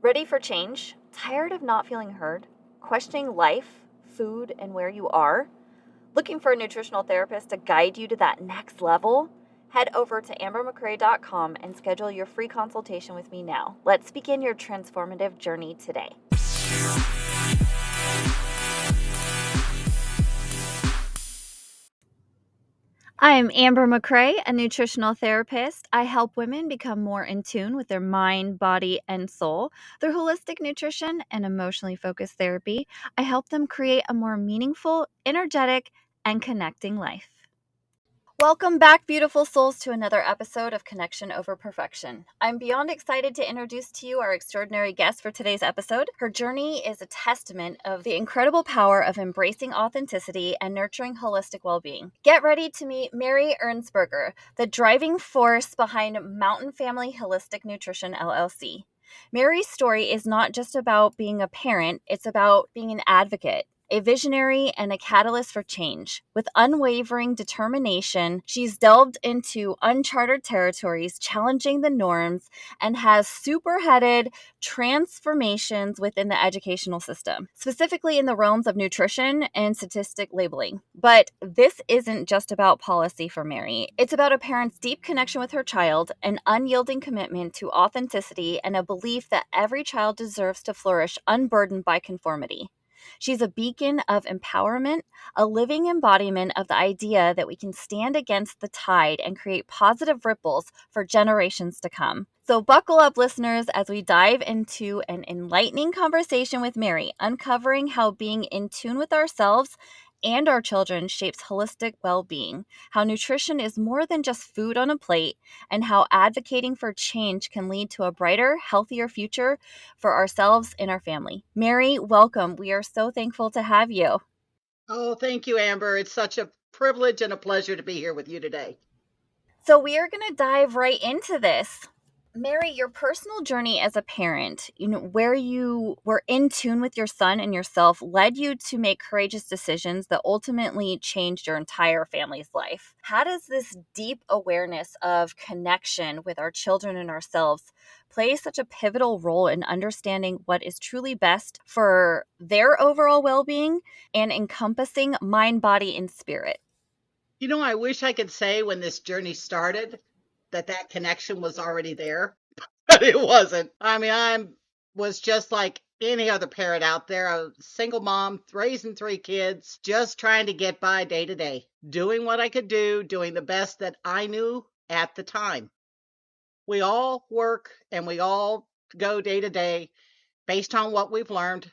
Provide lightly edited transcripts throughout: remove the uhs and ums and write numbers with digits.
Ready for change? Tired of not feeling heard? Questioning life, food, and where you are? Looking for a nutritional therapist to guide you to that next level? Head over to ambermccrae.com and schedule your free consultation with me now. Let's begin your transformative journey today. I'm Amber McCrae, a nutritional therapist. I help women become more in tune with their mind, body, and soul through holistic nutrition and emotionally focused therapy. I help them create a more meaningful, energetic, and connecting life. Welcome back, beautiful souls, to another episode of Connection Over Perfection. I'm beyond excited to introduce to you our extraordinary guest for today's episode. Her journey is a testament of the incredible power of embracing authenticity and nurturing holistic well-being. Get ready to meet Mary Ernsberger, the driving force behind Mountain Family Holistic Nutrition, LLC. Mary's story is not just about being a parent, it's about being an advocate, a visionary, and a catalyst for change. With unwavering determination, she's delved into uncharted territories, challenging the norms, and has superheaded transformations within the educational system, specifically in the realms of nutrition and statistic labeling. But this isn't just about policy for Mary. It's about a parent's deep connection with her child, an unyielding commitment to authenticity, and a belief that every child deserves to flourish unburdened by conformity. She's a beacon of empowerment, a living embodiment of the idea that we can stand against the tide and create positive ripples for generations to come. So buckle up, listeners, as we dive into an enlightening conversation with Mary, uncovering how being in tune with ourselves and our children shapes holistic well-being, how nutrition is more than just food on a plate, and how advocating for change can lead to a brighter, healthier future for ourselves and our family. Mary, welcome. We are so thankful to have you. Oh, thank you, Amber. It's such a privilege and a pleasure to be here with you today. So we are going to dive right into this. Mary, your personal journey as a parent, where you were in tune with your son and yourself, led you to make courageous decisions that ultimately changed your entire family's life. How does this deep awareness of connection with our children and ourselves play such a pivotal role in understanding what is truly best for their overall well-being and encompassing mind, body, and spirit? I wish I could say when this journey started that connection was already there, but it wasn't. I was just like any other parent out there, a single mom raising three kids, just trying to get by day to day, doing what I could do, doing the best that I knew at the time. We all work and we all go day to day based on what we've learned.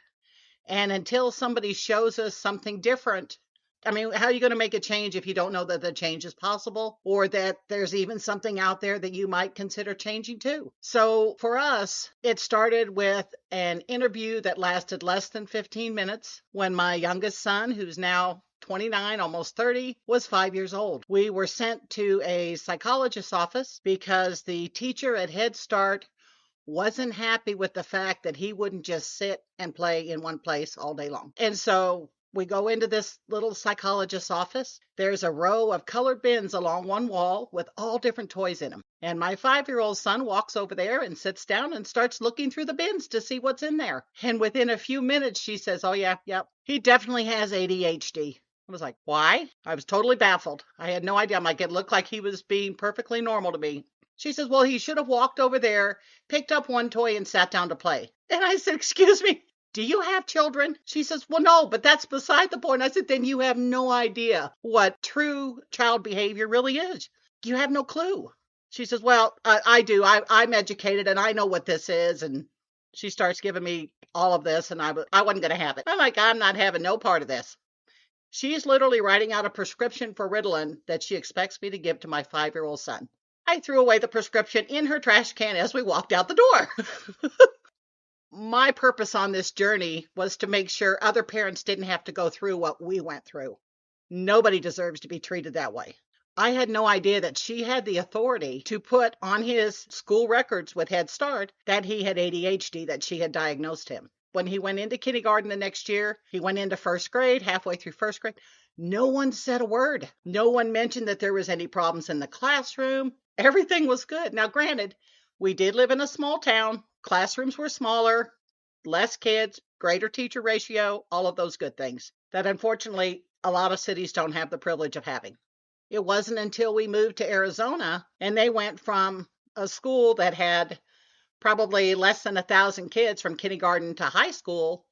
And until somebody shows us something different, how are you going to make a change if you don't know that the change is possible or that there's even something out there that you might consider changing too? So for us, it started with an interview that lasted less than 15 minutes when my youngest son, who's now 29, almost 30, was 5 years old. We were sent to a psychologist's office because the teacher at Head Start wasn't happy with the fact that he wouldn't just sit and play in one place all day long. And so we go into this little psychologist's office. There's a row of colored bins along one wall with all different toys in them. And my 5-year-old son walks over there and sits down and starts looking through the bins to see what's in there. And within a few minutes, she says, "Oh, yeah, he definitely has ADHD." I was like, "Why?" I was totally baffled. I had no idea. I'm like, it looked like he was being perfectly normal to me. She says, "Well, he should have walked over there, picked up one toy, and sat down to play." And I said, "Excuse me, do you have children?" She says, "Well, no, but that's beside the point." I said, "Then you have no idea what true child behavior really is. You have no clue." She says, "Well, I do. I'm educated, and I know what this is." And she starts giving me all of this, and I wasn't going to have it. I'm like, I'm not having no part of this. She's literally writing out a prescription for Ritalin that she expects me to give to my 5-year-old son. I threw away the prescription in her trash can as we walked out the door. My purpose on this journey was to make sure other parents didn't have to go through what we went through. Nobody deserves to be treated that way. I had no idea that she had the authority to put on his school records with Head Start that he had ADHD, that she had diagnosed him. When he went into kindergarten the next year, he went into first grade, halfway through first grade. No one said a word. No one mentioned that there was any problems in the classroom. Everything was good. Now, granted, we did live in a small town. Classrooms were smaller, less kids, greater teacher ratio, all of those good things that unfortunately a lot of cities don't have the privilege of having. It wasn't until we moved to Arizona and they went from a school that had probably less than 1,000 kids from kindergarten to high school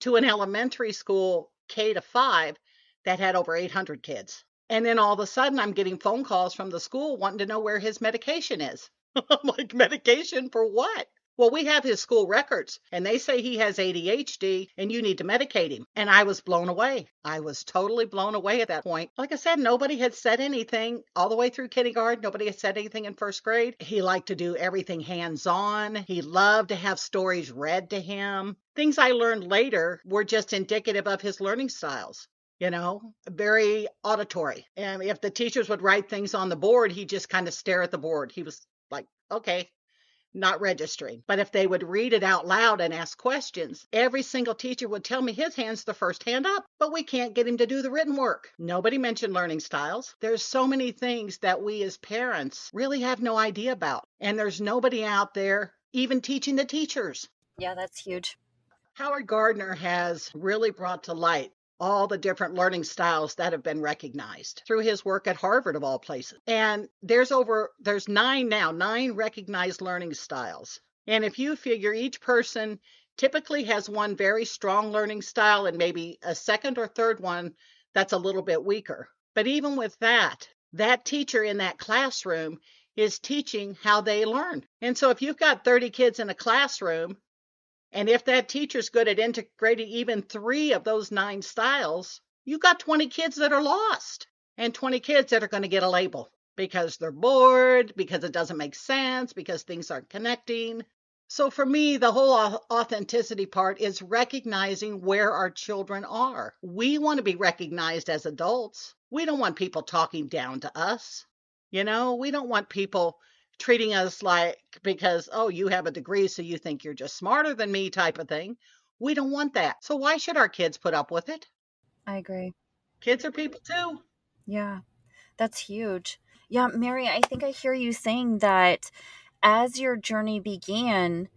to an elementary school K-5 that had over 800 kids. And then all of a sudden, I'm getting phone calls from the school wanting to know where his medication is. I'm like, medication for what? Well, we have his school records and they say he has ADHD and you need to medicate him. And I was blown away. I was totally blown away at that point. Like I said, nobody had said anything all the way through kindergarten. Nobody had said anything in first grade. He liked to do everything hands on. He loved to have stories read to him. Things I learned later were just indicative of his learning styles. Very auditory. And if the teachers would write things on the board, he'd just kind of stare at the board. He was like, okay, not registering. But if they would read it out loud and ask questions, every single teacher would tell me his hand's the first hand up, but we can't get him to do the written work. Nobody mentioned learning styles. There's so many things that we as parents really have no idea about. And there's nobody out there even teaching the teachers. Yeah, that's huge. Howard Gardner has really brought to light all the different learning styles that have been recognized through his work at Harvard of all places. And there's nine recognized learning styles. And if you figure each person typically has one very strong learning style and maybe a second or third one that's a little bit weaker. But even with that teacher in that classroom is teaching how they learn. And so if you've got 30 kids in a classroom, and if that teacher's good at integrating even 3 of those 9 styles, you got 20 kids that are lost and 20 kids that are going to get a label because they're bored, because it doesn't make sense, because things aren't connecting. So for me, the whole authenticity part is recognizing where our children are. We want to be recognized as adults. We don't want people talking down to us. We don't want people treating us like because, oh, you have a degree, so you think you're just smarter than me type of thing. We don't want that. So why should our kids put up with it? I agree. Kids are people too. Yeah, that's huge. Yeah, Mary, I think I hear you saying that as your journey began,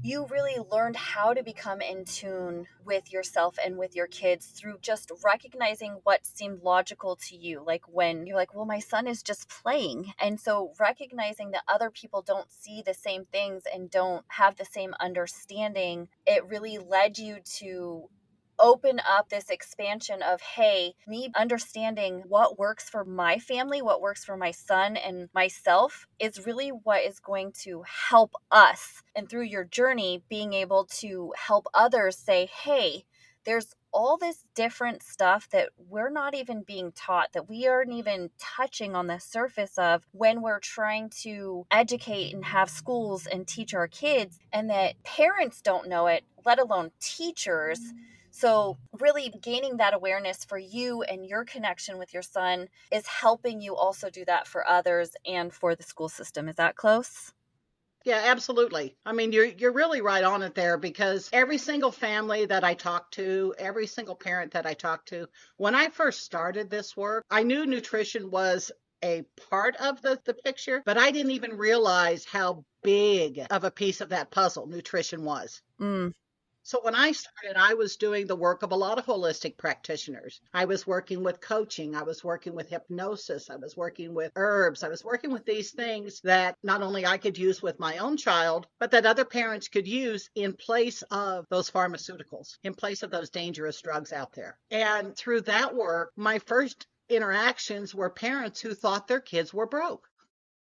you really learned how to become in tune with yourself and with your kids through just recognizing what seemed logical to you. Like when you're like, well, my son is just playing. And so recognizing that other people don't see the same things and don't have the same understanding, it really led you to open up this expansion of, hey, me understanding what works for my family, what works for my son and myself is really what is going to help us. And through your journey, being able to help others say, hey, there's all this different stuff that we're not even being taught, that we aren't even touching on the surface of when we're trying to educate and have schools and teach our kids, and that parents don't know it, let alone teachers. So, really gaining that awareness for you and your connection with your son is helping you also do that for others and for the school system. Is that close? Yeah, absolutely. I mean, you're really right on it there because every single family that I talk to, every single parent that I talk to, when I first started this work, I knew nutrition was a part of the picture, but I didn't even realize how big of a piece of that puzzle nutrition was. Mm, So when I started, I was doing the work of a lot of holistic practitioners. I was working with coaching. I was working with hypnosis. I was working with herbs. I was working with these things that not only I could use with my own child, but that other parents could use in place of those pharmaceuticals, in place of those dangerous drugs out there. And through that work, my first interactions were parents who thought their kids were broke.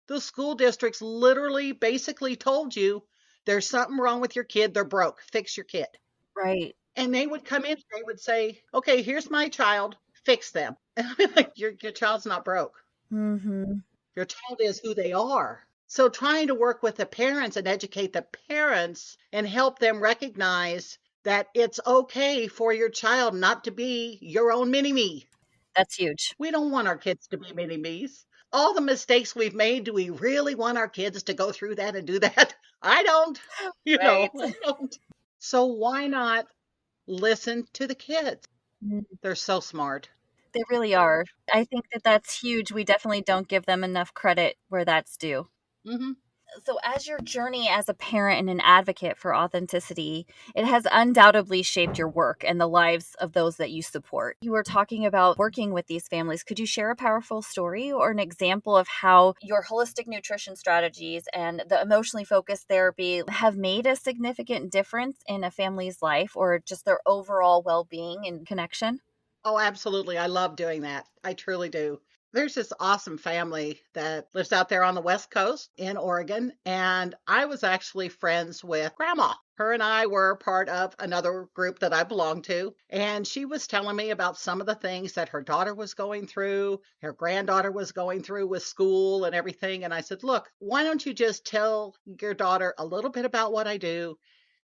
The school districts literally basically told you there's something wrong with your kid. They're broke. Fix your kid. right. And they would come in, they would say, okay, here's my child, fix them. And I'd be like, your child's not broke. Mm-hmm. Your child is who they are. So trying to work with the parents and educate the parents and help them recognize that it's okay for your child not to be your own mini me. That's huge. We don't want our kids to be mini me's. All the mistakes we've made, do we really want our kids to go through that and do that? I don't. Right. I don't. So why not listen to the kids? Mm, They're so smart. they really are. I think that that's huge. We definitely don't give them enough credit where that's due. Hmm. So, as your journey as a parent and an advocate for authenticity, it has undoubtedly shaped your work and the lives of those that you support. You were talking about working with these families. Could you share a powerful story or an example of how your holistic nutrition strategies and the emotionally focused therapy have made a significant difference in a family's life or just their overall well being and connection? Oh, absolutely. I love doing that. I truly do. There's this awesome family that lives out there on the West Coast in Oregon, and I was actually friends with Grandma. Her and I were part of another group that I belonged to, and she was telling me about some of the things that her daughter was going through, her granddaughter was going through with school and everything. And I said, "Look, why don't you just tell your daughter a little bit about what I do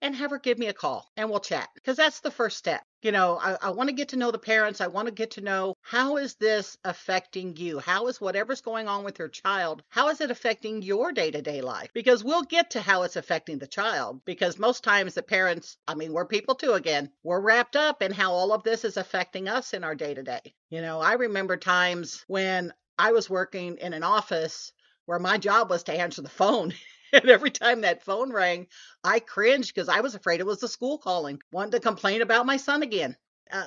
and have her give me a call and we'll chat?" Because that's the first step. I want to get to know the parents. I want to get to know, how is this affecting you? How is whatever's going on with your child, how is it affecting your day-to-day life? Because we'll get to how it's affecting the child, because most times the parents, I mean, we're people too, again, we're wrapped up in how all of this is affecting us in our day-to-day. I remember times when I was working in an office where my job was to answer the phone. And every time that phone rang, I cringed because I was afraid it was the school calling, wanting to complain about my son again.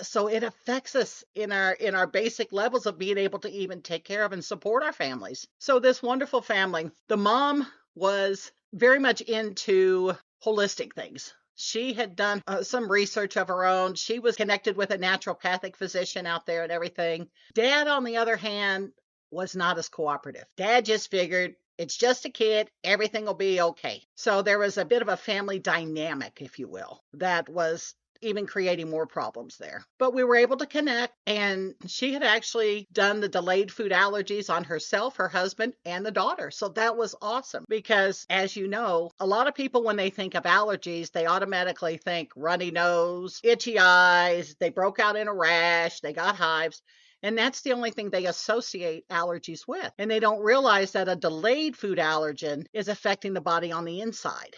So it affects us in our basic levels of being able to even take care of and support our families. So this wonderful family, the mom was very much into holistic things. She had done some research of her own. She was connected with a naturopathic physician out there and everything. Dad, on the other hand, was not as cooperative. Dad just figured, it's just a kid, everything will be okay. So there was a bit of a family dynamic, if you will, that was even creating more problems there. But we were able to connect, and she had actually done the delayed food allergies on herself, her husband, and the daughter. So that was awesome because, as you know, a lot of people, when they think of allergies, they automatically think runny nose, itchy eyes, they broke out in a rash, they got hives. And that's the only thing they associate allergies with. And they don't realize that a delayed food allergen is affecting the body on the inside.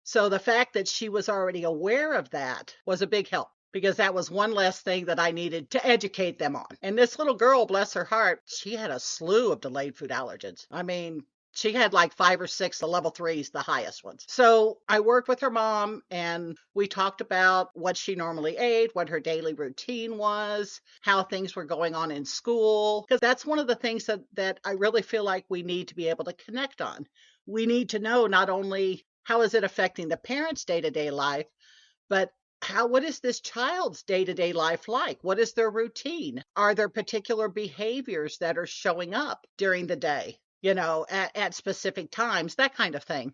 So the fact that she was already aware of that was a big help, because that was one less thing that I needed to educate them on. And this little girl, bless her heart, she had a slew of delayed food allergens. I mean, she had like 5 or 6, the level threes, the highest ones. So I worked with her mom and we talked about what she normally ate, what her daily routine was, how things were going on in school. Because that's one of the things that I really feel like we need to be able to connect on. We need to know not only how is it affecting the parents' day-to-day life, but what is this child's day-to-day life like? What is their routine? Are there particular behaviors that are showing up during the day, at specific times, that kind of thing.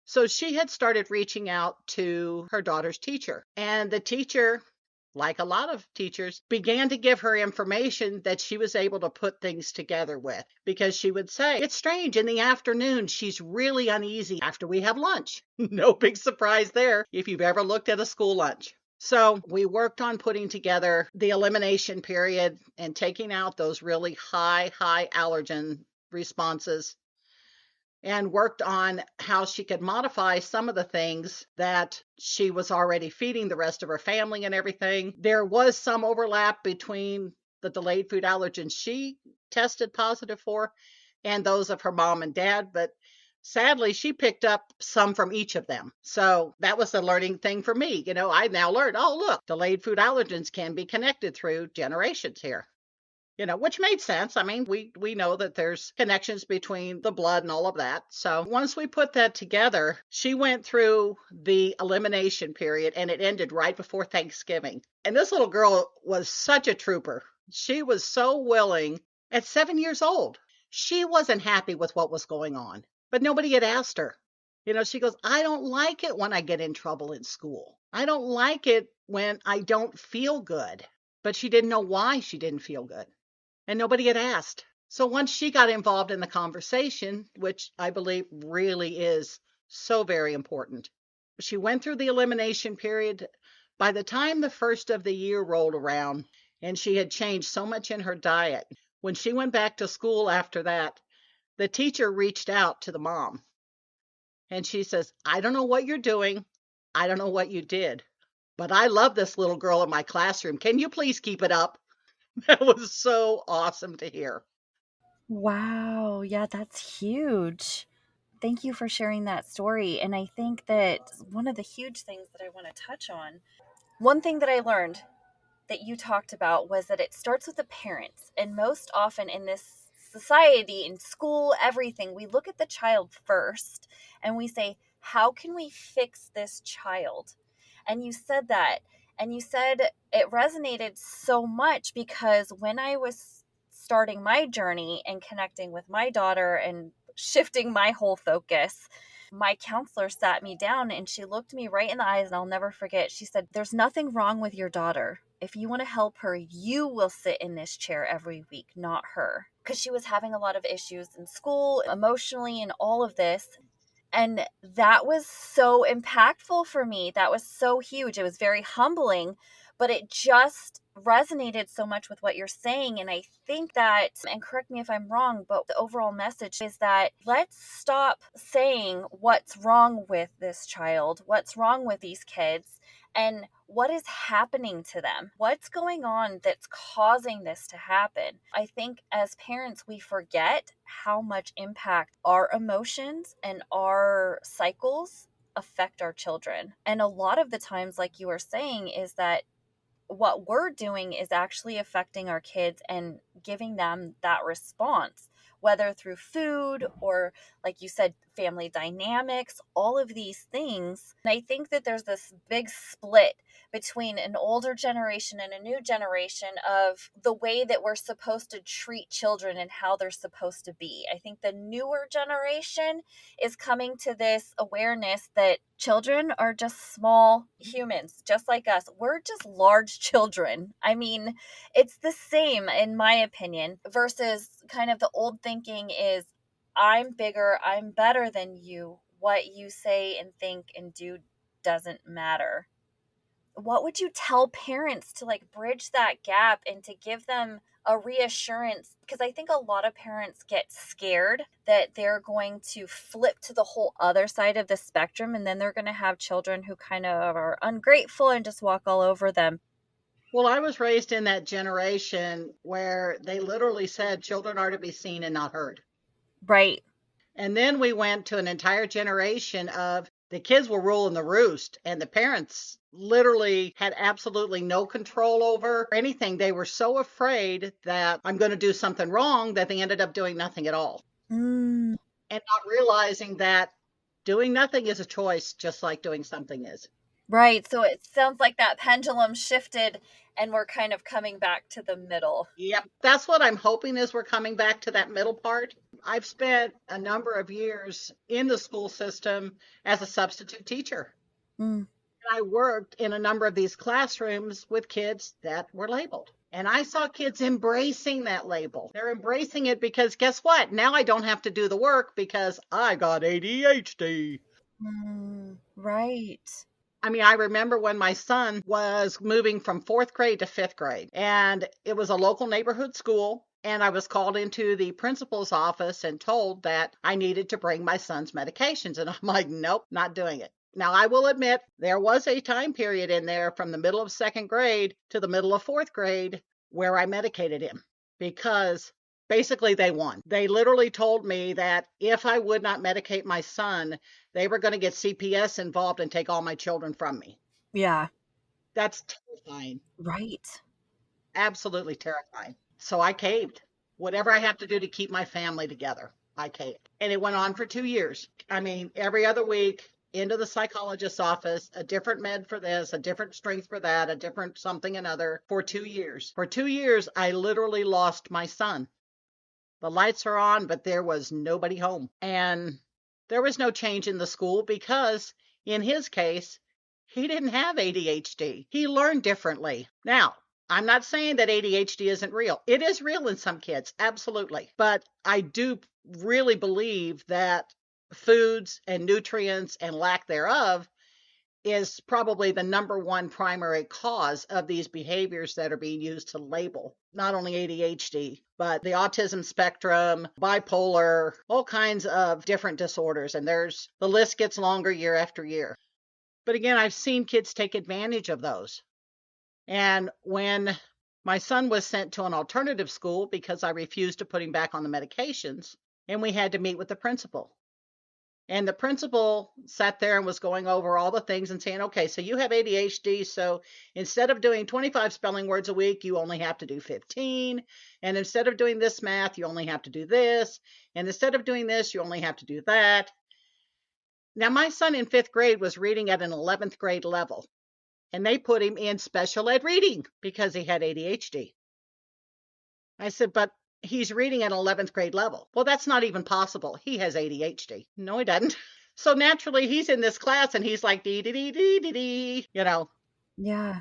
So she had started reaching out to her daughter's teacher, and the teacher, like a lot of teachers, began to give her information that she was able to put things together with, because she would say, it's strange, in the afternoon, she's really uneasy after we have lunch. No big surprise there if you've ever looked at a school lunch. So we worked on putting together the elimination period and taking out those really high allergen responses, and worked on how she could modify some of the things that she was already feeding the rest of her family and everything. There was some overlap between the delayed food allergens she tested positive for and those of her mom and dad, but sadly, she picked up some from each of them. So that was the learning thing for me. I now learned, oh, look, delayed food allergens can be connected through generations here. Which made sense. I mean, we know that there's connections between the blood and all of that. So once we put that together, she went through the elimination period and it ended right before Thanksgiving. And this little girl was such a trooper. She was so willing at 7 years old. She wasn't happy with what was going on, but nobody had asked her. She goes, I don't like it when I get in trouble in school. I don't like it when I don't feel good. But she didn't know why she didn't feel good. And nobody had asked. So once she got involved in the conversation, which I believe really is so very important, she went through the elimination period. By the time the first of the year rolled around and she had changed so much in her diet, when she went back to school after that, the teacher reached out to the mom and she says, I don't know what you're doing. I don't know what you did, but I love this little girl in my classroom. Can you please keep it up? That was so awesome to hear. Wow. Yeah, that's huge. Thank you for sharing that story. And I think that one of the huge things that I want to touch on, one thing that I learned that you talked about was that it starts with the parents. And most often in this society, in school, everything, we look at the child first and we say, how can we fix this child? And you said that. And you said it resonated so much because when I was starting my journey and connecting with my daughter and shifting my whole focus, my counselor sat me down and she looked me right in the eyes, and I'll never forget. She said, there's nothing wrong with your daughter. If you want to help her, you will sit in this chair every week, not her. Because she was having a lot of issues in school, emotionally, and all of this. And that was so impactful for me. That was so huge. It was very humbling, but it just resonated so much with what you're saying. And I think that, and correct me if I'm wrong, but the overall message is that let's stop saying what's wrong with this child, what's wrong with these kids, and what is happening to them? What's going on that's causing this to happen? I think as parents, we forget how much impact our emotions and our cycles affect our children. And a lot of the times, like you were saying, is that what we're doing is actually affecting our kids and giving them that response, whether through food or, like you said, family dynamics, all of these things. And I think that there's this big split between an older generation and a new generation of the way that we're supposed to treat children and how they're supposed to be. I think the newer generation is coming to this awareness that children are just small humans, just like us. We're just large children. I mean, it's the same, in my opinion, versus kind of the old thinking is I'm bigger, I'm better than you. What you say and think and do doesn't matter. What would you tell parents to like bridge that gap and to give them a reassurance? Because I think a lot of parents get scared that they're going to flip to the whole other side of the spectrum and then they're going to have children who kind of are ungrateful and just walk all over them. Well, I was raised in that generation where they literally said children are to be seen and not heard. Right. And then we went to an entire generation of the kids were ruling the roost, and the parents literally had absolutely no control over anything. They were so afraid that I'm going to do something wrong that they ended up doing nothing at all Mm, and not realizing that doing nothing is a choice, just like doing something is. right. So it sounds like that pendulum shifted and we're kind of coming back to the middle. Yep. That's what I'm hoping is we're coming back to that middle part. I've spent a number of years in the school system as a substitute teacher. Mm, I worked in a number of these classrooms with kids that were labeled. And I saw kids embracing that label. They're embracing it because guess what? Now I don't have to do the work because I got ADHD. right. I mean, I remember when my son was moving from fourth grade to fifth grade, and it was a local neighborhood school. And I was called into the principal's office and told that I needed to bring my son's medications. And I'm like, nope, not doing it. Now, I will admit there was a time period in there from the middle of second grade to the middle of fourth grade where I medicated him because basically they won. They literally told me that if I would not medicate my son, they were going to get CPS involved and take all my children from me. Yeah. That's terrifying. Right. Absolutely terrifying. So I caved. Whatever I have to do to keep my family together, I caved. And it went on for 2 years. I mean, every other week into the psychologist's office, a different med for this, a different strength for that, a different something another for 2 years. For 2 years, I literally lost my son. The lights are on, but there was nobody home. And there was no change in the school because, in his case, he didn't have ADHD. He learned differently. Now, I'm not saying that ADHD isn't real. It is real in some kids, absolutely. But I do really believe that foods and nutrients and lack thereof is probably the number one primary cause of these behaviors that are being used to label not only ADHD, but the autism spectrum, bipolar, all kinds of different disorders. And the list gets longer year after year. But again, I've seen kids take advantage of those. And when my son was sent to an alternative school because I refused to put him back on the medications, and we had to meet with the principal. And the principal sat there and was going over all the things and saying, okay, so you have ADHD. So instead of doing 25 spelling words a week, you only have to do 15. And instead of doing this math, you only have to do this. And instead of doing this, you only have to do that. Now, my son in fifth grade was reading at an 11th grade level, and they put him in special ed reading because he had ADHD. I said, but he's reading at an 11th grade level. Well, that's not even possible. He has ADHD. No, he doesn't. So naturally, he's in this class and he's like, dee, dee, dee, dee, dee, dee, Yeah.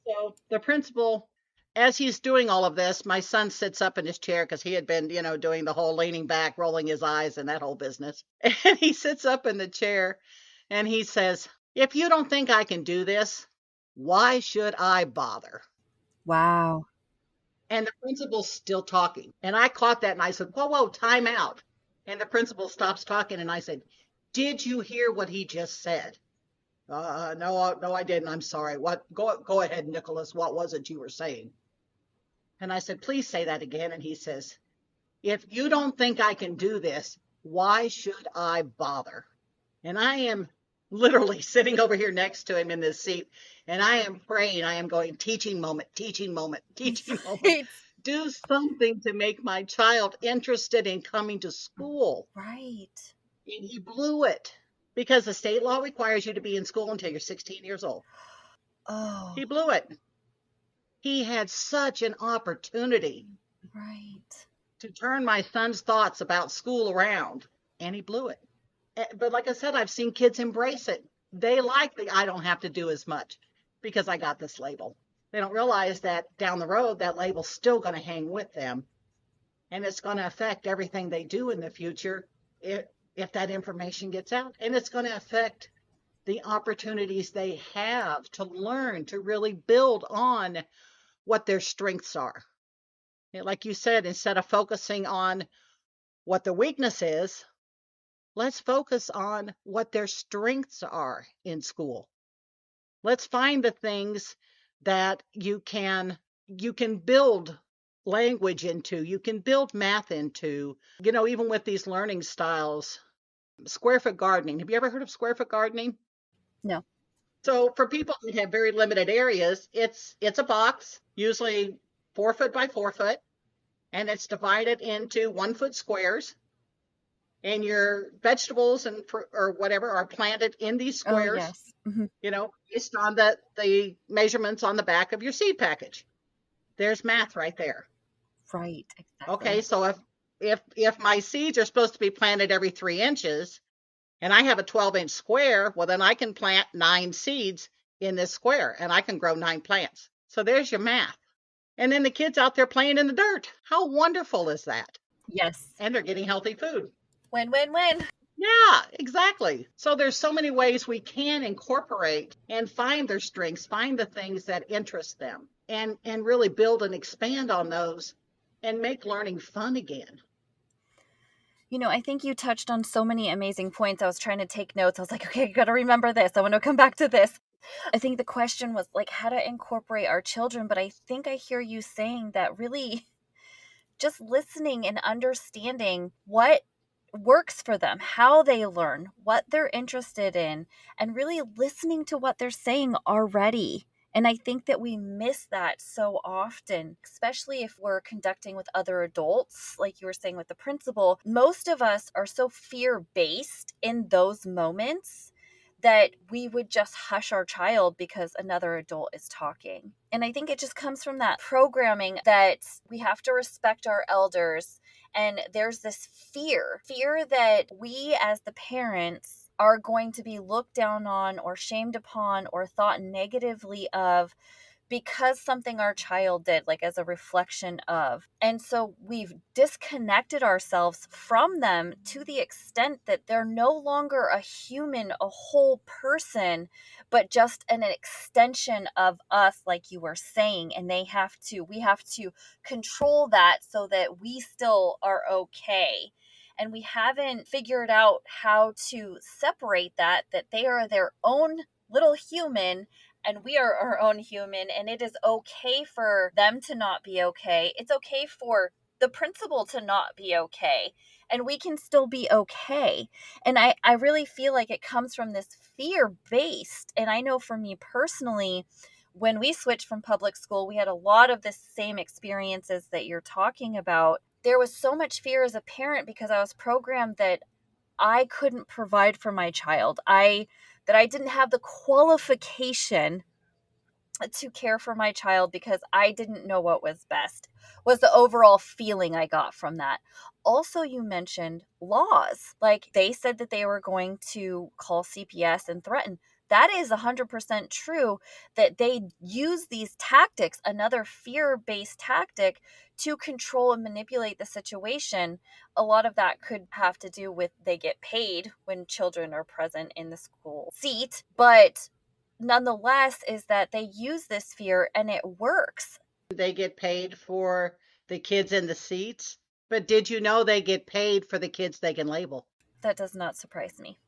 So the principal, as he's doing all of this, my son sits up in his chair because he had been, doing the whole leaning back, rolling his eyes and that whole business. And he sits up in the chair and he says, if you don't think I can do this, why should I bother? Wow. And the principal's still talking. And I caught that and I said, whoa, whoa, time out. And the principal stops talking and I said, did you hear what he just said? No, I didn't. I'm sorry. What? Go ahead, Nicholas. What was it you were saying? And I said, please say that again. And he says, if you don't think I can do this, why should I bother? And I am literally sitting over here next to him in this seat, and I am praying. I am going, teaching moment, teaching moment, teaching moment. Right. Do something to make my child interested in coming to school. Right. And he blew it because the state law requires you to be in school until you're 16 years old. Oh, He blew it. He had such an opportunity right. to turn my son's thoughts about school around, and he blew it. But like I said, I've seen kids embrace it. They like the I don't have to do as much because I got this label. They don't realize that down the road, that label's still going to hang with them, and it's going to affect everything they do in the future if that information gets out. And it's going to affect the opportunities they have to learn to really build on what their strengths are. Like you said, instead of focusing on what the weakness is, let's focus on what their strengths are in school. Let's find the things that you can build language into, you can build math into, even with these learning styles. Square foot gardening. Have you ever heard of square foot gardening? No. So for people that have very limited areas, it's a box, usually 4 foot by 4 foot, and it's divided into 1 foot squares. And your vegetables or whatever are planted in these Oh, squares, yes. Hmm. based on the measurements on the back of your seed package. There's math right there. Right. Okay, Exactly. so if my seeds are supposed to be planted every 3 inches, and I have a 12-inch square, well then I can plant 9 seeds in this square, and I can grow 9 plants. So there's your math. And then the kids out there playing in the dirt. How wonderful is that? Yes. And they're getting healthy food. Win, win, win. Yeah, exactly. So there's so many ways we can incorporate and find their strengths, find the things that interest them, and really build and expand on those and make learning fun again. I think you touched on so many amazing points. I was trying to take notes. I was like, okay, I got to remember this. I want to come back to this. I think the question was like how to incorporate our children, but I think I hear you saying that really just listening and understanding what works for them, how they learn, what they're interested in, and really listening to what they're saying already. And I think that we miss that so often, especially if we're conducting with other adults, like you were saying with the principal. Most of us are so fear based in those moments that we would just hush our child because another adult is talking. And I think it just comes from that programming that we have to respect our elders. And there's this fear that we as the parents are going to be looked down on or shamed upon or thought negatively of because something our child did, like as a reflection of. And so we've disconnected ourselves from them to the extent that they're no longer a human, a whole person, but just an extension of us, like you were saying. And we have to control that so that we still are okay. And we haven't figured out how to separate that they are their own little human and we are our own human, and it is okay for them to not be okay. It's okay for the principal to not be okay, and we can still be okay. And I really feel like it comes from this fear based. And I know for me personally, when we switched from public school, we had a lot of the same experiences that you're talking about. There was so much fear as a parent because I was programmed that I couldn't provide for my child. I didn't have the qualification to care for my child because I didn't know what was best, was the overall feeling I got from that. Also, you mentioned laws. Like they said that they were going to call CPS and threaten. That is 100% true that they use these tactics, another fear based tactic, to control and manipulate the situation. A lot of that could have to do with they get paid when children are present in the school seat, but nonetheless is that they use this fear and it works. They get paid for the kids in the seats, but did you know they get paid for the kids they can label? That does not surprise me.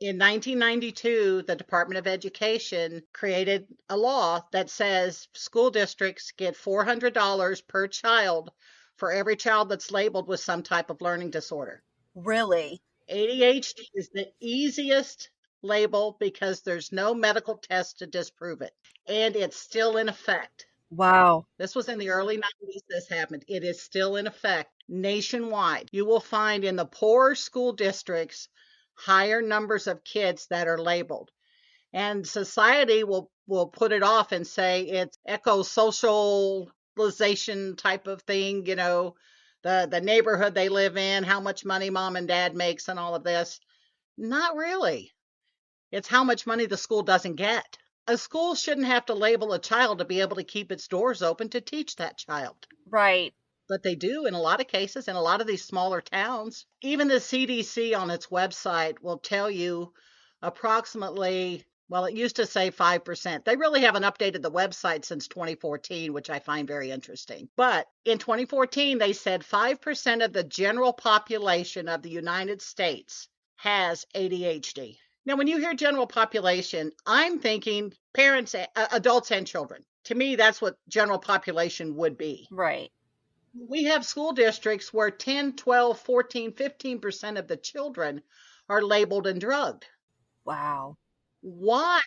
In 1992, the Department of Education created a law that says school districts get $400 per child for every child that's labeled with some type of learning disorder. Really? ADHD is the easiest label because there's no medical test to disprove it, and it's still in effect. Wow. This was in the early 90s, this happened. It is still in effect nationwide. You will find in the poorer school districts higher numbers of kids that are labeled. And society will put it off and say it's eco-socialization type of thing, the neighborhood they live in, how much money mom and dad makes and all of this. Not really. It's how much money the school doesn't get. A school shouldn't have to label a child to be able to keep its doors open to teach that child. Right. But they do in a lot of cases in a lot of these smaller towns. Even the CDC on its website will tell you approximately, well, it used to say 5%. They really haven't updated the website since 2014, which I find very interesting. But in 2014, they said 5% of the general population of the United States has ADHD. Now, when you hear general population, I'm thinking parents, adults, and children. To me, that's what general population would be. Right. We have school districts where 10, 12, 14, 15% of the children are labeled and drugged. Wow. Why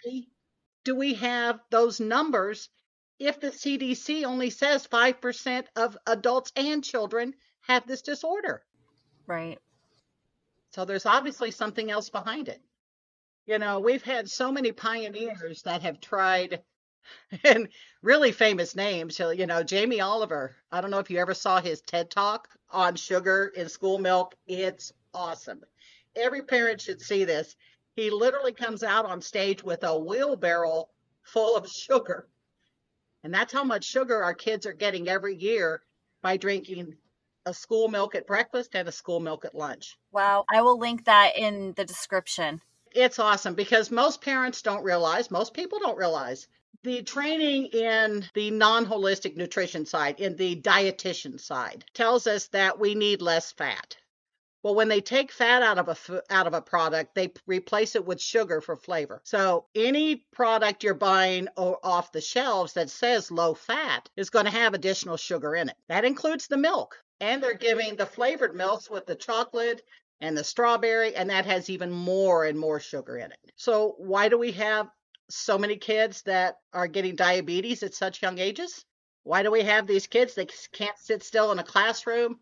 do we have those numbers if the CDC only says 5% of adults and children have this disorder? Right. So there's obviously something else behind it. We've had so many pioneers that have tried and really famous names. So, Jamie Oliver. I don't know if you ever saw his TED Talk on sugar in school milk. It's awesome. Every parent should see this. He literally comes out on stage with a wheelbarrow full of sugar. And that's how much sugar our kids are getting every year by drinking a school milk at breakfast and a school milk at lunch. Wow. I will link that in the description. It's awesome because most parents don't realize, most people don't realize the training in the non-holistic nutrition side, in the dietitian side, tells us that we need less fat. Well, when they take fat out of a product, they replace it with sugar for flavor. So any product you're buying off the shelves that says low fat is going to have additional sugar in it. That includes the milk. And they're giving the flavored milks with the chocolate and the strawberry, and that has even more and more sugar in it. So why do we have so many kids that are getting diabetes at such young ages? Why do we have these kids that can't sit still in a classroom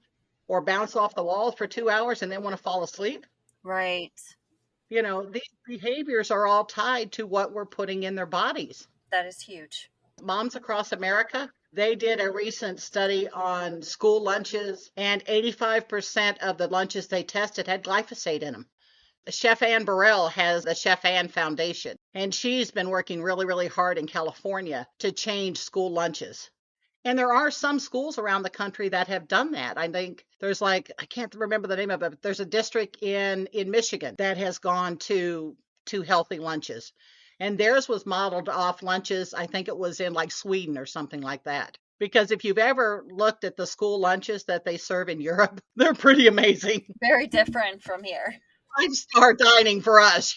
or bounce off the walls for 2 hours and then want to fall asleep? Right. These behaviors are all tied to what we're putting in their bodies. That is huge. Moms Across America, they did a recent study on school lunches, and 85% of the lunches they tested had glyphosate in them. Chef Ann Burrell has the Chef Ann Foundation, and she's been working really, really hard in California to change school lunches. And there are some schools around the country that have done that. I think there's I can't remember the name of it, but there's a district in Michigan that has gone to healthy lunches. And theirs was modeled off lunches, I think it was in Sweden or something like that. Because if you've ever looked at the school lunches that they serve in Europe, they're pretty amazing. Very different from here. 5-star dining for us.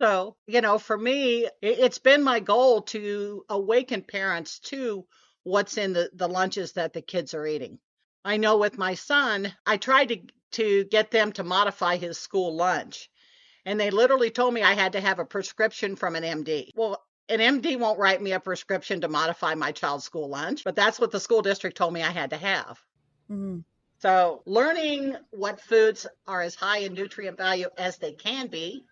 So, for me, it's been my goal to awaken parents to what's in the lunches that the kids are eating. I know with my son, I tried to get them to modify his school lunch, and they literally told me I had to have a prescription from an MD. Well, an MD won't write me a prescription to modify my child's school lunch, but that's what the school district told me I had to have. Mm. So, learning what foods are as high in nutrient value as they can be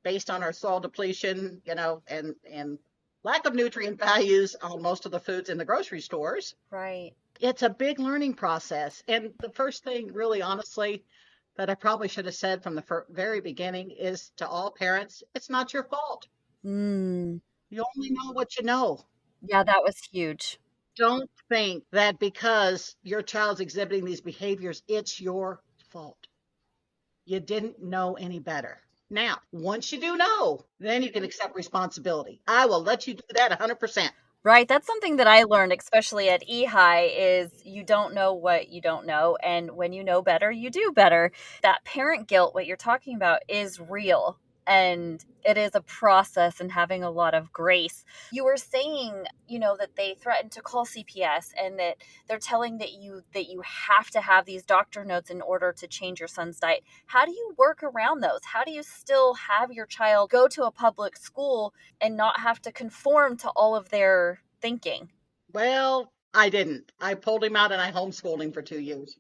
based on our soil depletion, and lack of nutrient values on most of the foods in the grocery stores. Right. It's a big learning process. And the first thing, really honestly, that I probably should have said from the very beginning is to all parents, it's not your fault. Mm. You only know what you know. Yeah, that was huge. Don't think that because your child's exhibiting these behaviors, it's your fault. You didn't know any better. Now, once you do know, then you can accept responsibility. I will let you do that 100%. Right, that's something that I learned, especially at Ehi, is you don't know what you don't know, and when you know better, you do better. That parent guilt, what you're talking about, is real, and it is a process and having a lot of grace. You were saying, that they threatened to call CPS and that they're telling that you have to have these doctor notes in order to change your son's diet. How do you work around those? How do you still have your child go to a public school and not have to conform to all of their thinking? Well, I didn't. I pulled him out and I homeschooled him for 2 years.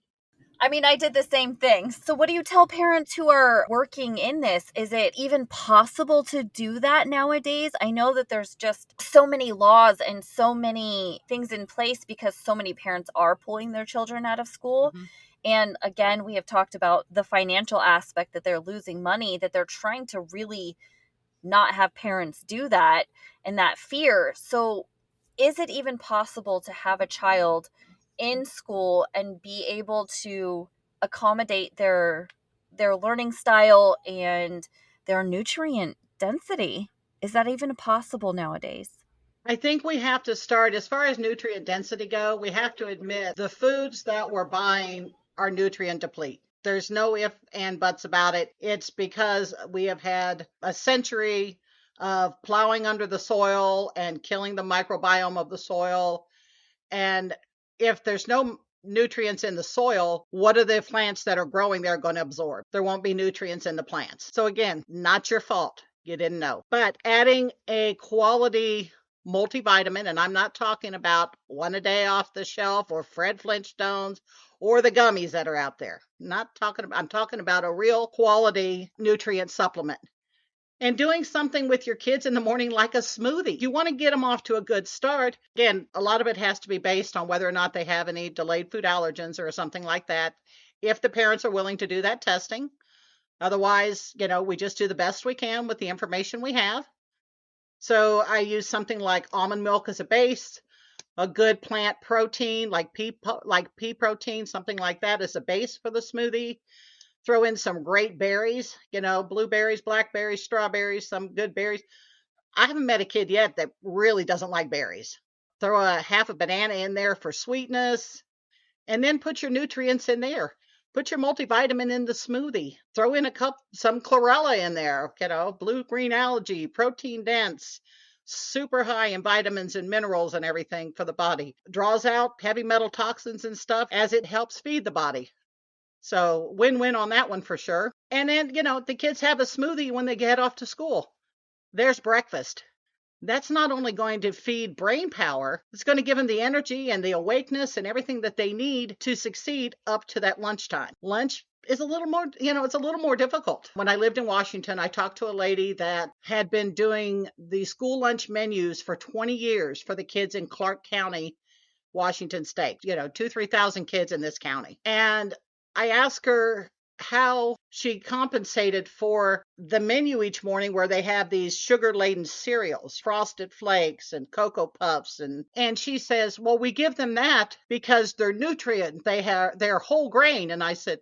I mean, I did the same thing. So, what do you tell parents who are working in this? Is it even possible to do that nowadays? I know that there's just so many laws and so many things in place because so many parents are pulling their children out of school. Mhm. And again, we have talked about the financial aspect that they're losing money, that they're trying to really not have parents do that and that fear. So, is it even possible to have a child in school and be able to accommodate their learning style and their nutrient density? Is that even possible nowadays? I think we have to start, as far as nutrient density go, we have to admit the foods that we're buying are nutrient deplete. There's no if and buts about it. It's because we have had a century of plowing under the soil and killing the microbiome of the soil. And if there's no nutrients in the soil, what are the plants that are growing there going to absorb? There won't be nutrients in the plants. So, again, not your fault. You didn't know. But adding a quality multivitamin, and I'm not talking about one a day off the shelf or Fred Flintstones or the gummies that are out there. Not talking about, I'm talking about a real quality nutrient supplement. And doing something with your kids in the morning like a smoothie. You want to get them off to a good start. Again, a lot of it has to be based on whether or not they have any delayed food allergens or something like that, if the parents are willing to do that testing. Otherwise, we just do the best we can with the information we have. So I use something like almond milk as a base, a good plant protein like pea protein, something like that as a base for the smoothie. Throw in some great berries, blueberries, blackberries, strawberries, some good berries. I haven't met a kid yet that really doesn't like berries. Throw a half a banana in there for sweetness, and then put your nutrients in there. Put your multivitamin in the smoothie. Throw in some chlorella in there, blue green algae, protein dense, super high in vitamins and minerals and everything for the body. Draws out heavy metal toxins and stuff as it helps feed the body. So win-win on that one for sure. And then, the kids have a smoothie when they get off to school. There's breakfast. That's not only going to feed brain power, it's going to give them the energy and the awakeness and everything that they need to succeed up to that lunchtime. Lunch is a little more, it's a little more difficult. When I lived in Washington, I talked to a lady that had been doing the school lunch menus for 20 years for the kids in Clark County, Washington State, 3,000 kids in this county. And I asked her how she compensated for the menu each morning where they have these sugar-laden cereals, Frosted Flakes and Cocoa Puffs. And she says, well, we give them that because they're nutrient. They're whole grain. And I said,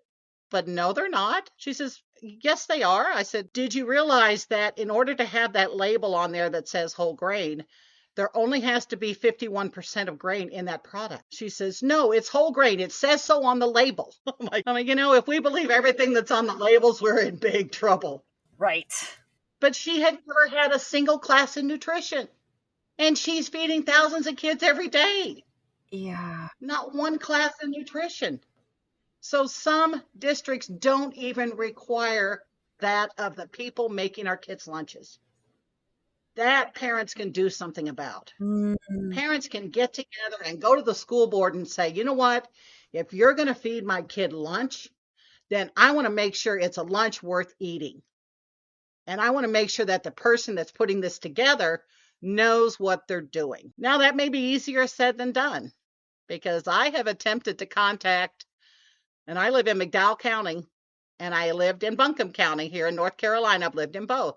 but no, they're not. She says, yes, they are. I said, did you realize that in order to have that label on there that says whole grain, there only has to be 51% of grain in that product? She says, no, it's whole grain. It says so on the label. If we believe everything that's on the labels, we're in big trouble. Right. But she had never had a single class in nutrition. And she's feeding thousands of kids every day. Yeah. Not one class in nutrition. So some districts don't even require that of the people making our kids' lunches. That parents can do something about. Mm. Parents can get together and go to the school board and say, you know what? If you're going to feed my kid lunch, then I want to make sure it's a lunch worth eating. And I want to make sure that the person that's putting this together knows what they're doing. Now, that may be easier said than done because I have attempted to contact, and I live in McDowell County and I lived in Buncombe County here in North Carolina. I've lived in both.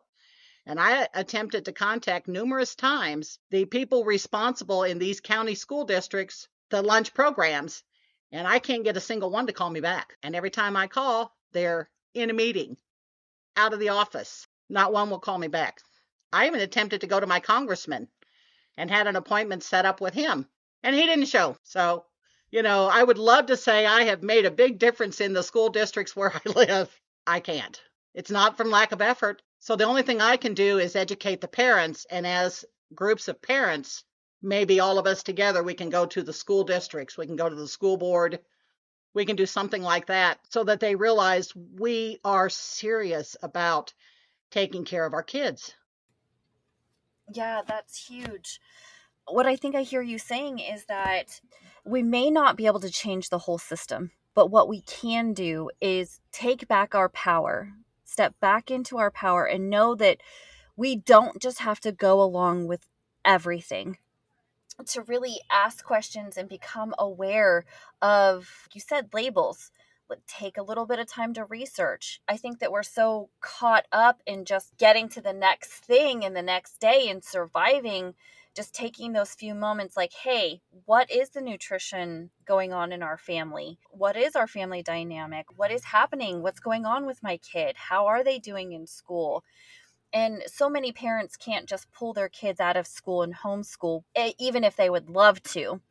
And I attempted to contact numerous times the people responsible in these county school districts, the lunch programs, and I can't get a single one to call me back. And every time I call, they're in a meeting, out of the office. Not one will call me back. I even attempted to go to my congressman and had an appointment set up with him, and he didn't show. So, I would love to say I have made a big difference in the school districts where I live. I can't. It's not from lack of effort. So the only thing I can do is educate the parents. And as groups of parents, maybe all of us together, we can go to the school districts, we can go to the school board, we can do something like that so that they realize we are serious about taking care of our kids. Yeah, that's huge. What I think I hear you saying is that we may not be able to change the whole system, but what we can do is take back our power, step back into our power, and know that we don't just have to go along with everything. To really ask questions and become aware of, you said, labels. But take a little bit of time to research. I think that we're so caught up in just getting to the next thing and the next day and surviving, just taking those few moments like, hey, what is the nutrition going on in our family? What is our family dynamic? What is happening? What's going on with my kid? How are they doing in school? And so many parents can't just pull their kids out of school and homeschool, even if they would love to.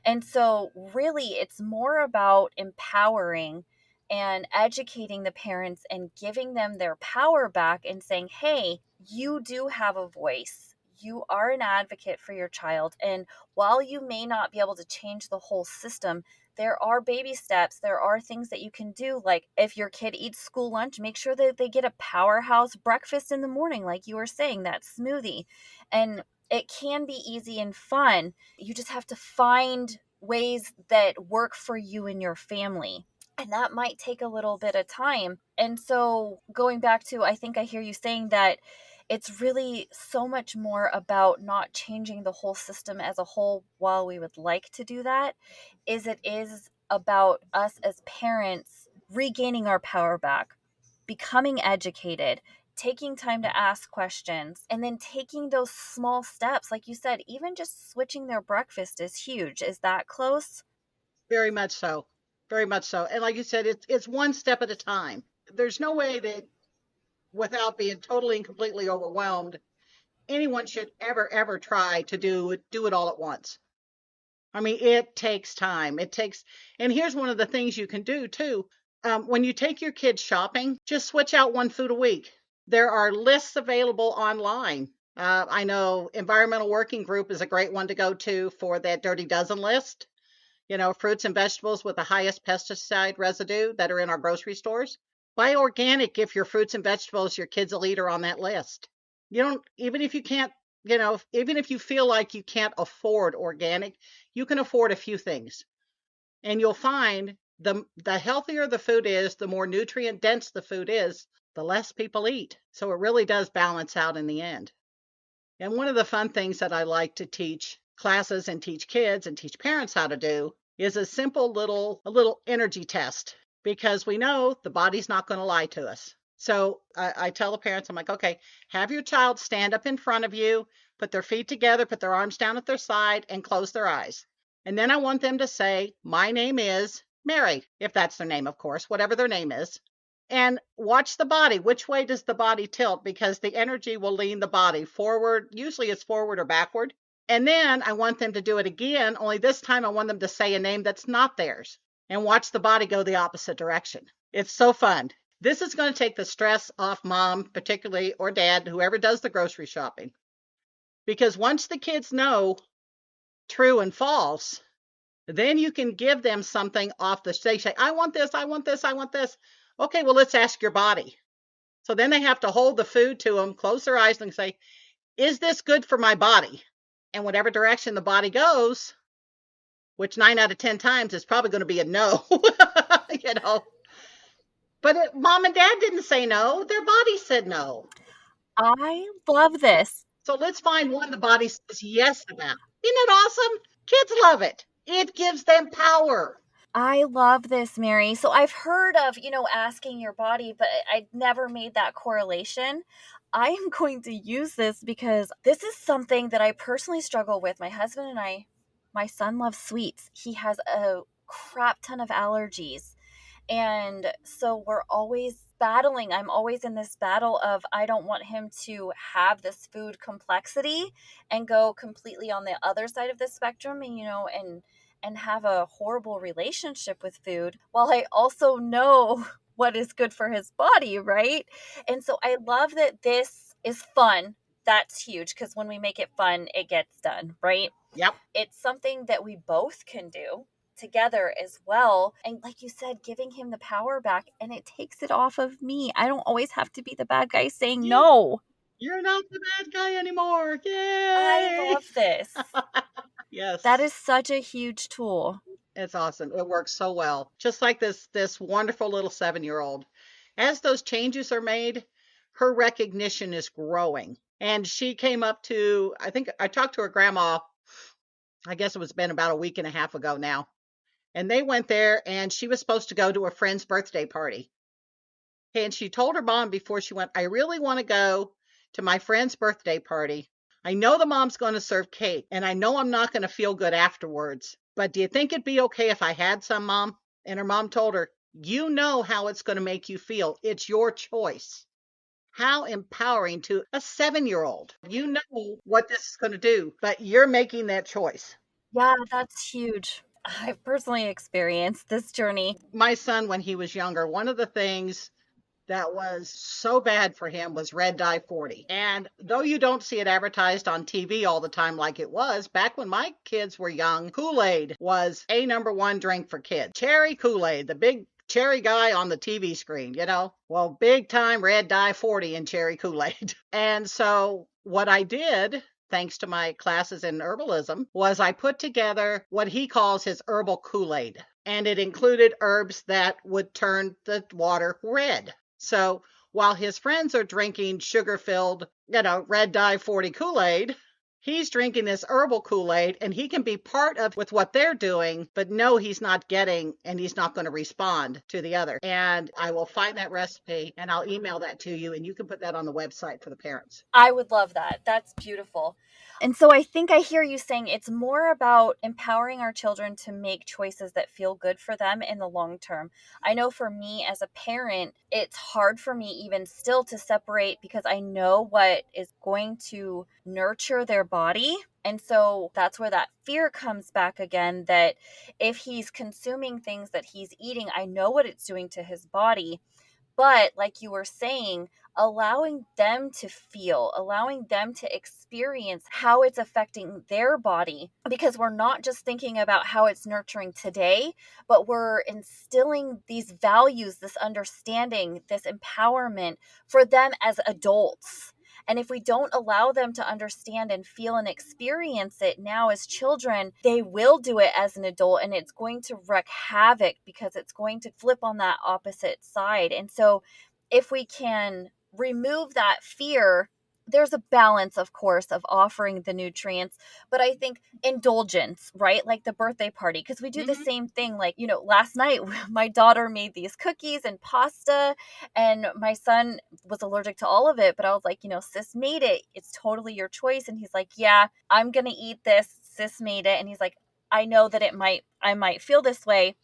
And so, really, it's more about empowering and educating the parents and giving them their power back and saying, hey, you do have a voice. You are an advocate for your child. And while you may not be able to change the whole system, there are baby steps. There are things that you can do. Like if your kid eats school lunch, make sure that they get a powerhouse breakfast in the morning, like you were saying, that smoothie. And it can be easy and fun. You just have to find ways that work for you and your family. And that might take a little bit of time. And so, going back to, I think I hear you saying that it's really so much more about not changing the whole system as a whole while we would like to do that, is it is about us as parents regaining our power back, becoming educated, taking time to ask questions, and then taking those small steps. Like you said, even just switching their breakfast is huge. Is that close? Very much so. Very much so. And like you said, it's one step at a time. There's no way that without being totally and completely overwhelmed, anyone should ever try to do it all at once. I mean, it takes time. And here's one of the things you can do too. When you take your kids shopping, just switch out one food a week. There are lists available online. I know Environmental Working Group is a great one to go to for that Dirty Dozen list. Fruits and vegetables with the highest pesticide residue that are in our grocery stores. Buy organic if your fruits and vegetables your kids will eat are on that list. You don't, even if you can't, even if you feel like you can't afford organic, you can afford a few things. And you'll find the healthier the food is, the more nutrient dense the food is, the less people eat. So it really does balance out in the end. And one of the fun things that I like to teach classes and teach kids and teach parents how to do is a little energy test because we know the body's not going to lie to us. So I tell the parents, I'm like, okay, have your child stand up in front of you, put their feet together, put their arms down at their side, and close their eyes. And then I want them to say, my name is Mary, if that's their name, of course, whatever their name is, and watch the body. Which way does the body tilt? Because the energy will lean the body forward. Usually it's forward or backward. And then I want them to do it again, only this time I want them to say a name that's not theirs and watch the body go the opposite direction. It's so fun. This is going to take the stress off mom, particularly, or dad, whoever does the grocery shopping. Because once the kids know true and false, Then you can give them something off the stage. Say, I want this, I want this, I want this. Okay, well, let's ask your body. So then they have to hold the food to them, close their eyes, and say, is this good for my body? And whatever direction the body goes, which 9 out of 10 times is probably going to be a no, you know. But mom and dad didn't say no, their body said no. I love this. So let's find one the body says yes about. Isn't it awesome? Kids love it. It gives them power. I love this, Mary. So I've heard of, asking your body, but I never made that correlation. I am going to use this because this is something that I personally struggle with. My husband and I, my son loves sweets. He has a crap ton of allergies. And so we're always battling. I'm always in this battle of I don't want him to have this food complexity and go completely on the other side of the spectrum and and have a horrible relationship with food while I also know what is good for his body, right? And so I love that this is fun. That's huge because when we make it fun, it gets done, right? Yep. It's something that we both can do together as well. And like you said, giving him the power back and it takes it off of me. I don't always have to be the bad guy saying Yeah. no. You're not the bad guy anymore. I Yay. love this. That Yes. is such a huge tool. It's awesome. It works so well. Just like this wonderful little 7-year-old. As those changes are made, her recognition is growing. And she came up to, I think I talked to her grandma, I guess it was been about a week and a half ago now. And they went there and she was supposed to go to a friend's birthday party. And she told her mom before she went, I really want to go to my friend's birthday party. I know the mom's going to serve cake and I know I'm not going to feel good afterwards. But do you think it'd be okay if I had some, mom? And her mom told her, you know how it's going to make you feel. It's your choice. How empowering to a 7-year-old. You know what this is going to do, but you're making that choice. Yeah, that's huge. I've personally experienced this journey. My son, when he was younger, one of the things that was so bad for him was red dye 40. And though you don't see it advertised on TV all the time like it was, back when my kids were young, Kool-Aid was a number one drink for kids. Cherry Kool-Aid, the big cherry guy on the TV screen, you know? Well, big time red dye 40 in cherry Kool-Aid. And so what I did, thanks to my classes in herbalism, was I put together what he calls his herbal Kool-Aid. And it included herbs that would turn the water red. So while his friends are drinking sugar filled, red dye 40 Kool-Aid, he's drinking this herbal Kool-Aid and he can be part of with what they're doing, but no, he's not getting and he's not going to respond to the other. And I will find that recipe and I'll email that to you and you can put that on the website for the parents. I would love that. That's beautiful. And so I think I hear you saying it's more about empowering our children to make choices that feel good for them in the long term. I know for me as a parent, it's hard for me even still to separate because I know what is going to nurture their body. And so that's where that fear comes back again that if he's consuming things that he's eating, I know what it's doing to his body. But like you were saying, allowing them to feel, allowing them to experience how it's affecting their body, because we're not just thinking about how it's nurturing today, but we're instilling these values, this understanding, this empowerment for them as adults. And if we don't allow them to understand and feel and experience it now as children, they will do it as an adult and it's going to wreak havoc because it's going to flip on that opposite side. And so if we can remove that fear, there's a balance, of course, of offering the nutrients, but I think indulgence, right? Like the birthday party, because we do the Mm-hmm. same thing. Like, last night, my daughter made these cookies and pasta, and my son was allergic to all of it. But I was like, sis made it. It's totally your choice. And he's like, yeah, I'm going to eat this. Sis made it. And he's like, I know that I might feel this way,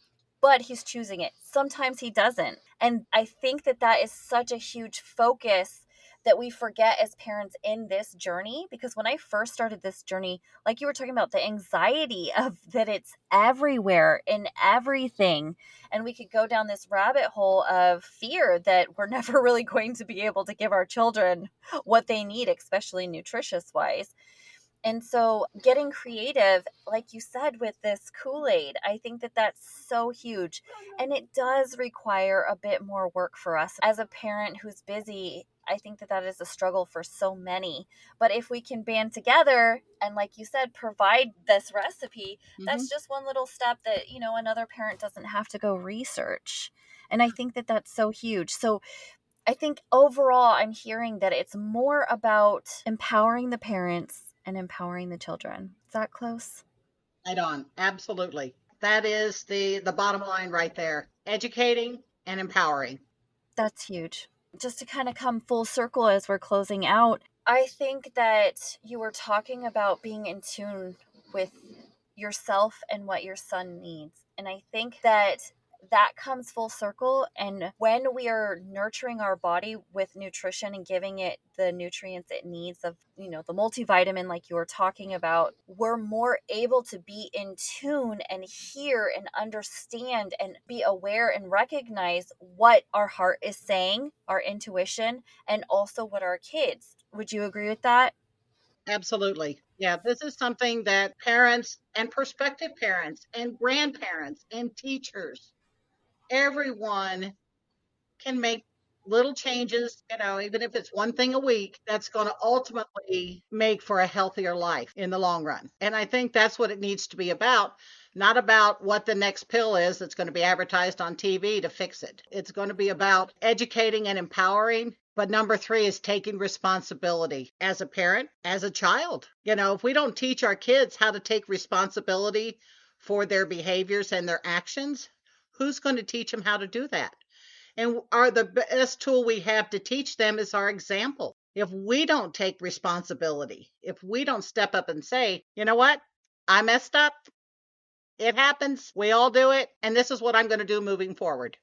but he's choosing it. Sometimes he doesn't. And I think that that is such a huge focus that we forget as parents in this journey. Because when I first started this journey, like you were talking about, the anxiety of that it's everywhere in everything. And we could go down this rabbit hole of fear that we're never really going to be able to give our children what they need, especially nutritious wise. And so getting creative, like you said, with this Kool-Aid, I think that that's so huge. And it does require a bit more work for us. As a parent who's busy, I think that that is a struggle for so many. But if we can band together and, like you said, provide this recipe, Hmm. that's just one little step that, another parent doesn't have to go research. And I think that that's so huge. So I think overall, I'm hearing that it's more about empowering the parents and empowering the children. Is that close? Right on. Absolutely. That is the bottom line right there. Educating and empowering. That's huge. Just to kind of come full circle as we're closing out, I think that you were talking about being in tune with yourself and what your son needs. And I think that that comes full circle. And when we are nurturing our body with nutrition and giving it the nutrients it needs of, the multivitamin, like you were talking about, we're more able to be in tune and hear and understand and be aware and recognize what our heart is saying, our intuition, and also what our kids. Would you agree with that? Absolutely. Yeah, this is something that parents and prospective parents and grandparents and teachers, everyone can make little changes, even if it's one thing a week, that's going to ultimately make for a healthier life in the long run. And I think that's what it needs to be about, not about what the next pill is that's going to be advertised on TV to fix it. It's going to be about educating and empowering. But number three is taking responsibility as a parent, as a child. If we don't teach our kids how to take responsibility for their behaviors and their actions, who's going to teach them how to do that? And the best tool we have to teach them is our example. If we don't take responsibility, if we don't step up and say, you know what, I messed up, it happens, we all do it, and this is what I'm going to do moving forward.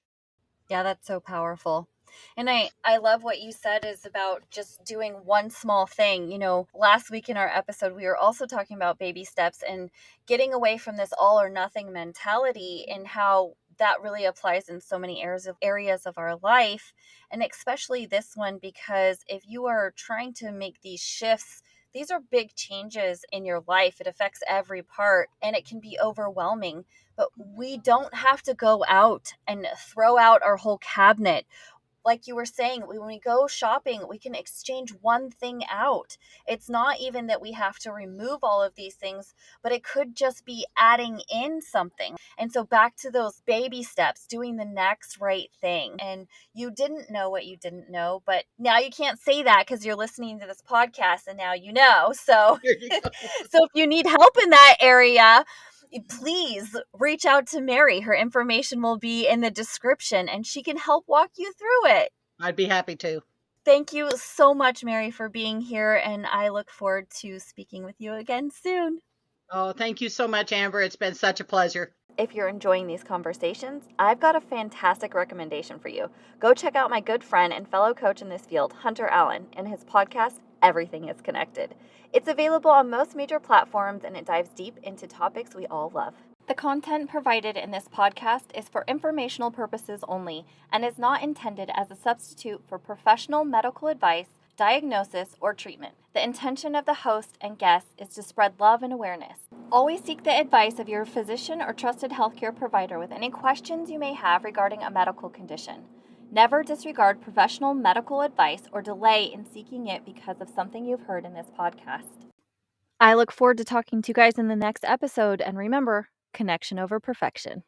Yeah, that's so powerful. And I love what you said is about just doing one small thing. Last week in our episode, we were also talking about baby steps and getting away from this all or nothing mentality and how that really applies in so many areas of our life. And especially this one, because if you are trying to make these shifts, these are big changes in your life. It affects every part and it can be overwhelming, but we don't have to go out and throw out our whole cabinet. Like you were saying, when we go shopping, we can exchange one thing out. It's not even that we have to remove all of these things, but it could just be adding in something. And so back to those baby steps, doing the next right thing. And you didn't know what you didn't know, but now you can't say that because you're listening to this podcast and now you know. So Here you go. so if you need help in that area, please reach out to Mary. Her information will be in the description and she can help walk you through it. I'd be happy to. Thank you so much, Mary, for being here. And I look forward to speaking with you again soon. Oh, thank you so much, Amber. It's been such a pleasure. If you're enjoying these conversations, I've got a fantastic recommendation for you. Go check out my good friend and fellow coach in this field, Hunter Allen, and his podcast, Everything is Connected. It's available on most major platforms and it dives deep into topics we all love. The content provided in this podcast is for informational purposes only and is not intended as a substitute for professional medical advice, diagnosis, or treatment. The intention of the host and guests is to spread love and awareness. Always seek the advice of your physician or trusted healthcare provider with any questions you may have regarding a medical condition. Never disregard professional medical advice or delay in seeking it because of something you've heard in this podcast. I look forward to talking to you guys in the next episode, and remember, connection over perfection.